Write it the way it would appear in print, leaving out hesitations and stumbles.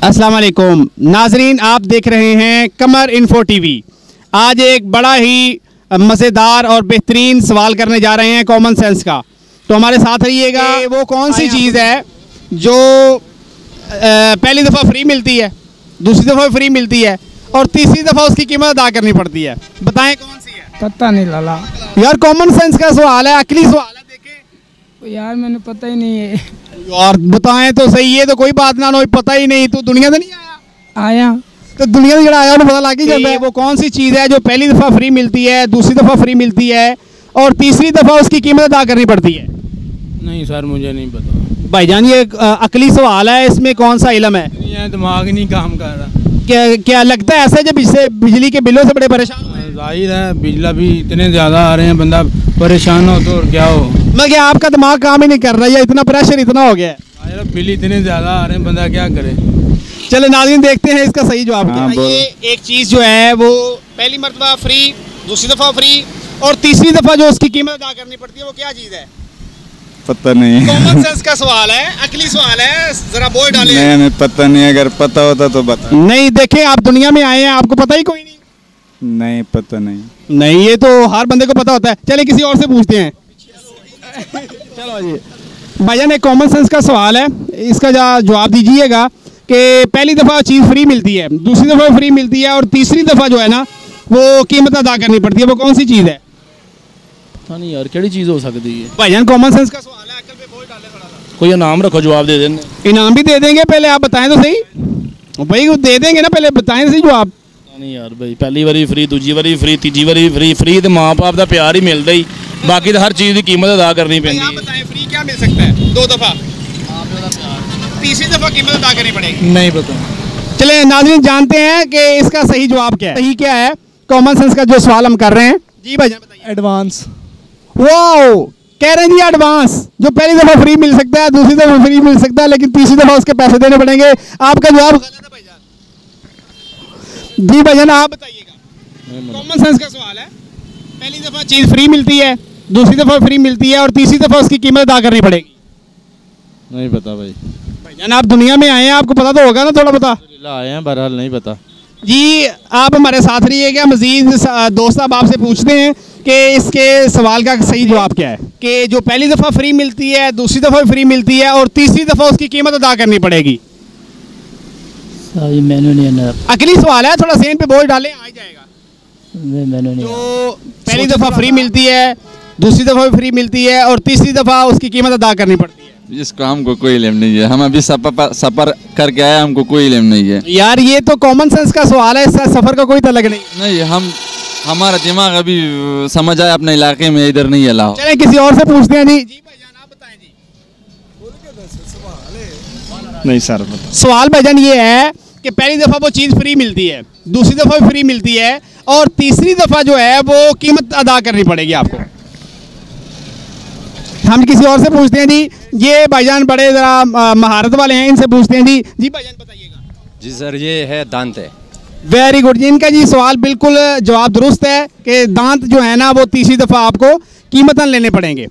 अस्सलाम वालेकुम नाजरीन, आप देख रहे हैं कमर इन्फो टीवी। आज एक बड़ा ही मज़ेदार और बेहतरीन सवाल करने जा रहे हैं कॉमन सेंस का, तो हमारे साथ रहिएगा। वो कौन सी चीज़ है जो पहली दफ़ा फ्री मिलती है, दूसरी दफ़ा फ्री मिलती है और तीसरी दफ़ा उसकी कीमत अदा करनी पड़ती है? बताएं कौन सी है। पता नहीं लाला यार, कॉमन सेंस का सवाल है, अकली सवाल है। देखें यार, मैंने पता ही नहीं है यार, बताएं तो सही है। तो कोई बात ना हो, पता ही नहीं तो दुनिया से नहीं आया तो दुनिया से जरा आया तो पता लग ही जाता है। वो कौन सी चीज़ है जो पहली दफ़ा फ्री मिलती है, दूसरी दफ़ा फ्री मिलती है और तीसरी दफ़ा उसकी कीमत अदा करनी पड़ती है? नहीं सर, मुझे नहीं पता भाईजान, ये अकली सवाल है, इसमें कौन सा इल्म है? ये दिमाग नहीं काम कर रहा। क्या लगता है ऐसे जब इससे बिजली के बिलों से बड़े परेशान हुए हैं? जाहिर है, बिजला भी इतने ज़्यादा आ रहे हैं, बंदा परेशान हो तो और क्या हो। मैं क्या आपका दिमाग काम ही नहीं कर रहा है या इतना प्रेशर इतना हो गया है? बिल इतने ज़्यादा आ रहे हैं, बंदा क्या करे। चले नाज़रीन, देखते हैं इसका सही जवाब क्या हाँ, है। ये एक चीज़ जो है वो पहली मरतबा फ्री, दूसरी दफ़ा फ्री और तीसरी दफ़ा जो उसकी कीमत अदा करनी पड़ती है, वो क्या चीज़ है? पता नहीं। कॉमन सेंस का सवाल है, अकली सवाल है, जरा बोल डालें। नहीं, पता नहीं। अगर पता होता तो बता। नहीं, देखें, आप दुनिया में आए हैं, आपको पता ही कोई नहीं। नहीं, पता नहीं। नहीं, ये तो हर बंदे को पता होता है। चलिए किसी और से पूछते हैं। चलो जी भाईजान, एक कॉमन सेंस का सवाल है, इसका जवाब दीजिएगा कि पहली दफ़ा चीज़ फ्री मिलती है, दूसरी दफ़ा फ्री मिलती है और तीसरी दफ़ा जो है ना वो कीमत अदा करनी पड़ती है, वो कौन सी चीज़ है? पता नहीं यार, केड़ी चीज़ हो सकती है। भाईजान, कॉमन सेंस का सवाल है, अकल पे बोल डाले थोड़ा सा। कोई इनाम रखो, जवाब दे देने। इनाम भी दे देंगे, पहले आप बताएं तो सही। भाई वो दे देंगे ना, पहले बताएं तो सही जवाब। नहीं यार भाई, पहली बारी फ्री, दूजी बारी फ्री, तीजी बारी फ्री। फ्री तो माँ बाप का प्यार ही मिलता ही, बाकी तो हर चीज़ की कीमत अदा करनी पैंदी है। बताएं, फ्री क्या मिल सकता है? 2 दफ़ा, तीसरी दफ़ा कीमत अदा करनी पड़ेगी। नहीं पता। चले नाज़रीन, जानते हैं कि इसका सही जवाब क्या है। सही क्या है कॉमन सेंस का जो सवाल हम कर रहे हैं? जी भाईजान बताइए। एडवांस। वाओ, कह रहे हैं जी एडवांस, जो पहली दफ़ा फ्री मिल सकता है, दूसरी दफ़ा फ्री मिल सकता है, लेकिन तीसरी दफ़ा उसके पैसे देने पड़ेंगे। आपका जवाब गलत है भाईजान। जी भाईजान, आप बताइएगा। कॉमन सेंस का सवाल है, पहली दफ़ा चीज़ फ्री मिलती है, दूसरी दफ़ा फ्री मिलती है और तीसरी दफ़ा उसकी कीमत अदा करनी पड़ेगी। नहीं पता भाई। भाईजान, आप दुनिया में आए हैं, आपको पता तो होगा ना थोड़ा पता। आए हैं, बहरहाल नहीं पता। जी, आप हमारे साथ रहिएगा। मजीद दोस्त साहब आपसे पूछते हैं कि इसके सवाल का सही जवाब क्या है कि जो पहली दफ़ा फ्री मिलती है, दूसरी दफ़ा फ्री मिलती है और तीसरी दफ़ा उसकी कीमत अदा करनी पड़ेगी। मैंने नहीं, अगली सवाल है, थोड़ा सेन पे बोल डालें, आ जाएगा। मैंने नहीं। जो पहली दफ़ा फ्री मिलती है, दूसरी दफ़ा फ्री मिलती है और तीसरी दफ़ा उसकी कीमत अदा करनी पड़ती है। इसको हमको कोई इल्म नहीं है। हम अभी सफर करके आए, हमको कोई इल्म नहीं है। यार, ये तो कॉमन सेंस का सवाल है, इससे सफ़र का कोई तलक नहीं। नहीं, हमारा दिमाग अभी समझ आया अपने इलाके में, इधर नहीं है। चलें किसी और से पूछते हैं। जी भाईजान, आप बताएं जी। नहीं सर, सवाल भाईजान ये है कि पहली दफ़ा वो चीज़ फ्री मिलती है, दूसरी दफ़ा फ्री मिलती है और तीसरी दफ़ा जो है वो कीमत अदा करनी पड़ेगी आपको। हम किसी और से पूछते हैं। जी, ये भाईजान बड़े ज़रा महारत वाले हैं, इनसे पूछते हैं। जी भाईजान बताइएगा। जी सर, ये है दांत है। वेरी गुड जी, इनका जी सवाल बिल्कुल जवाब दुरुस्त है कि दांत जो है ना वो तीसरी दफ़ा आपको कीमतन लेने पड़ेंगे।